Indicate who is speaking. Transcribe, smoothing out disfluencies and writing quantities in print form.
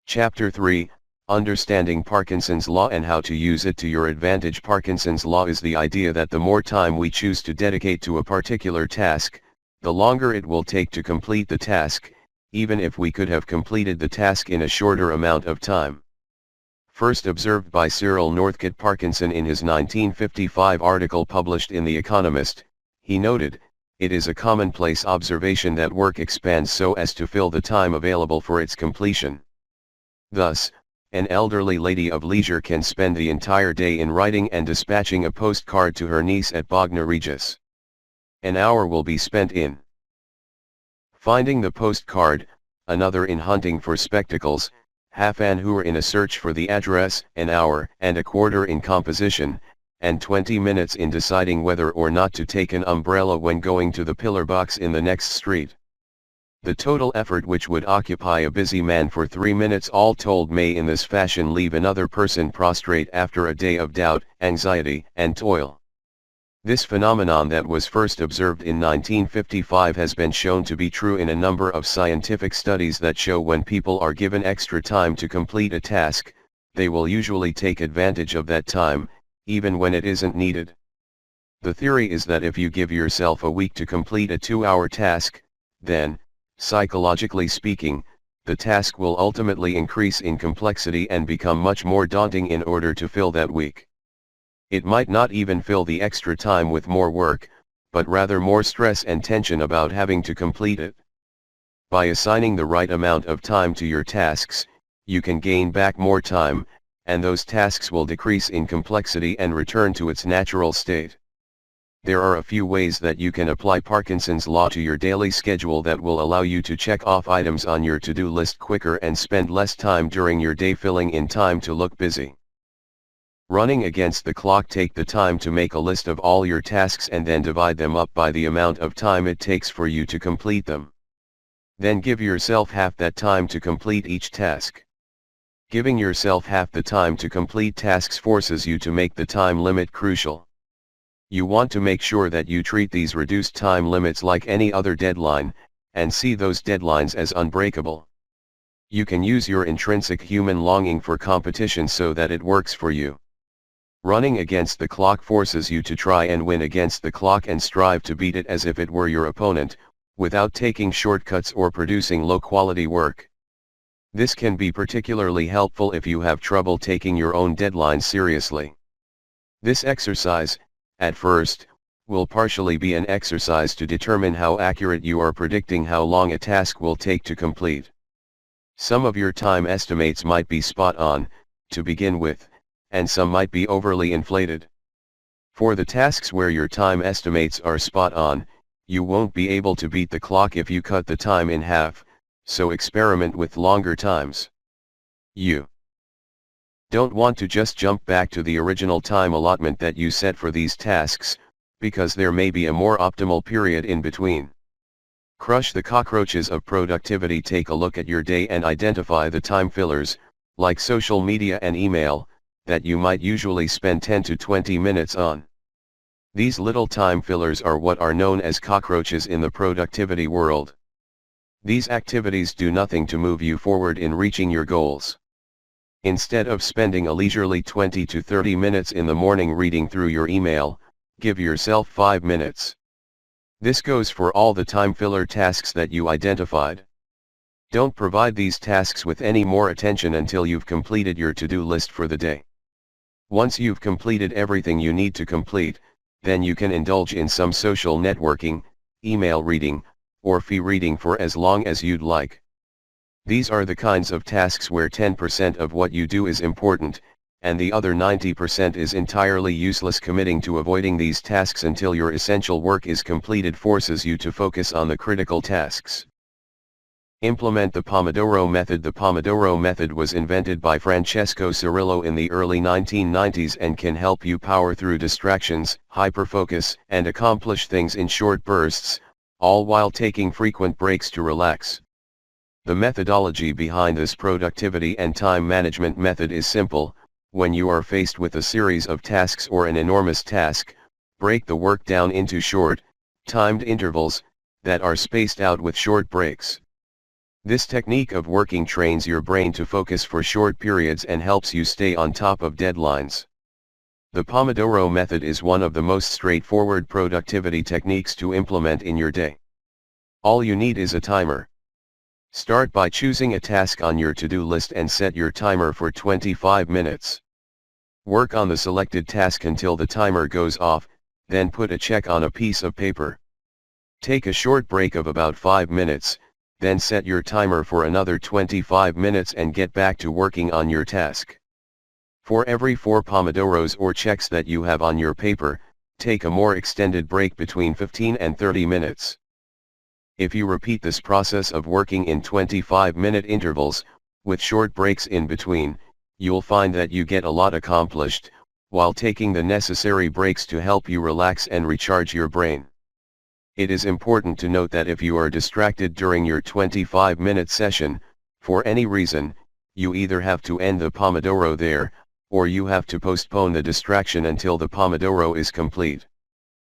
Speaker 1: Chapter 3, Understanding Parkinson's Law and How to Use It to Your Advantage. Parkinson's Law is the idea that the more time we choose to dedicate to a particular task, the longer it will take to complete the task, even if we could have completed the task in a shorter amount of time. First observed by Cyril Northcote Parkinson in his 1955 article published in The Economist, he noted, "It is a commonplace observation that work expands so as to fill the time available for its completion. Thus, an elderly lady of leisure can spend the entire day in writing and dispatching a postcard to her niece at Bognor Regis. An hour will be spent in finding the postcard, another in hunting for spectacles, half an hour in a search for the address, an hour and a quarter in composition, and 20 minutes in deciding whether or not to take an umbrella when going to the pillar box in the next street. The total effort which would occupy a busy man for 3 minutes all told may in this fashion leave another person prostrate after a day of doubt, anxiety, and toil." This phenomenon that was first observed in 1955 has been shown to be true in a number of scientific studies that show when people are given extra time to complete a task, they will usually take advantage of that time, even when it isn't needed. The theory is that if you give yourself a week to complete a 2-hour task, then, psychologically speaking, the task will ultimately increase in complexity and become much more daunting in order to fill that week. It might not even fill the extra time with more work, but rather more stress and tension about having to complete it. By assigning the right amount of time to your tasks, you can gain back more time, and those tasks will decrease in complexity and return to its natural state. There are a few ways that you can apply Parkinson's Law to your daily schedule that will allow you to check off items on your to-do list quicker and spend less time during your day filling in time to look busy. Running against the clock. Take the time to make a list of all your tasks and then divide them up by the amount of time it takes for you to complete them. Then give yourself half that time to complete each task. Giving yourself half the time to complete tasks forces you to make the time limit crucial. You want to make sure that you treat these reduced time limits like any other deadline, and see those deadlines as unbreakable. You can use your intrinsic human longing for competition so that it works for you. Running against the clock forces you to try and win against the clock and strive to beat it as if it were your opponent, without taking shortcuts or producing low-quality work. This can be particularly helpful if you have trouble taking your own deadlines seriously. This exercise, at first, will partially be an exercise to determine how accurate you are predicting how long a task will take to complete. Some of your time estimates might be spot on, to begin with, and some might be overly inflated. For the tasks where your time estimates are spot on, you won't be able to beat the clock if you cut the time in half, so experiment with longer times. You don't want to just jump back to the original time allotment that you set for these tasks, because there may be a more optimal period in between. Crush the cockroaches of productivity. Take a look at your day and identify the time fillers, like social media and email, that you might usually spend 10 to 20 minutes on. These little time fillers are what are known as cockroaches in the productivity world. These activities do nothing to move you forward in reaching your goals. Instead of spending a leisurely 20 to 30 minutes in the morning reading through your email, give yourself 5 minutes. This goes for all the time filler tasks that you identified. Don't provide these tasks with any more attention until you've completed your to-do list for the day. Once you've completed everything you need to complete, then you can indulge in some social networking, email reading, or fee reading for as long as you'd like. These are the kinds of tasks where 10% of what you do is important, and the other 90% is entirely useless. Committing to avoiding these tasks until your essential work is completed forces you to focus on the critical tasks. Implement the Pomodoro method. The Pomodoro method was invented by Francesco Cirillo in the early 1990s and can help you power through distractions, hyperfocus, and accomplish things in short bursts, all while taking frequent breaks to relax. The methodology behind this productivity and time management method is simple. When you are faced with a series of tasks or an enormous task, break the work down into short, timed intervals, that are spaced out with short breaks. This technique of working trains your brain to focus for short periods and helps you stay on top of deadlines. The Pomodoro method is one of the most straightforward productivity techniques to implement in your day. All you need is a timer. Start by choosing a task on your to-do list and set your timer for 25 minutes. Work on the selected task until the timer goes off, then put a check on a piece of paper. Take a short break of about 5 minutes, then set your timer for another 25 minutes and get back to working on your task. For every 4 Pomodoros or checks that you have on your paper, take a more extended break between 15 and 30 minutes. If you repeat this process of working in 25-minute intervals, with short breaks in between, you'll find that you get a lot accomplished, while taking the necessary breaks to help you relax and recharge your brain. It is important to note that if you are distracted during your 25-minute session, for any reason, you either have to end the Pomodoro there, or you have to postpone the distraction until the Pomodoro is complete.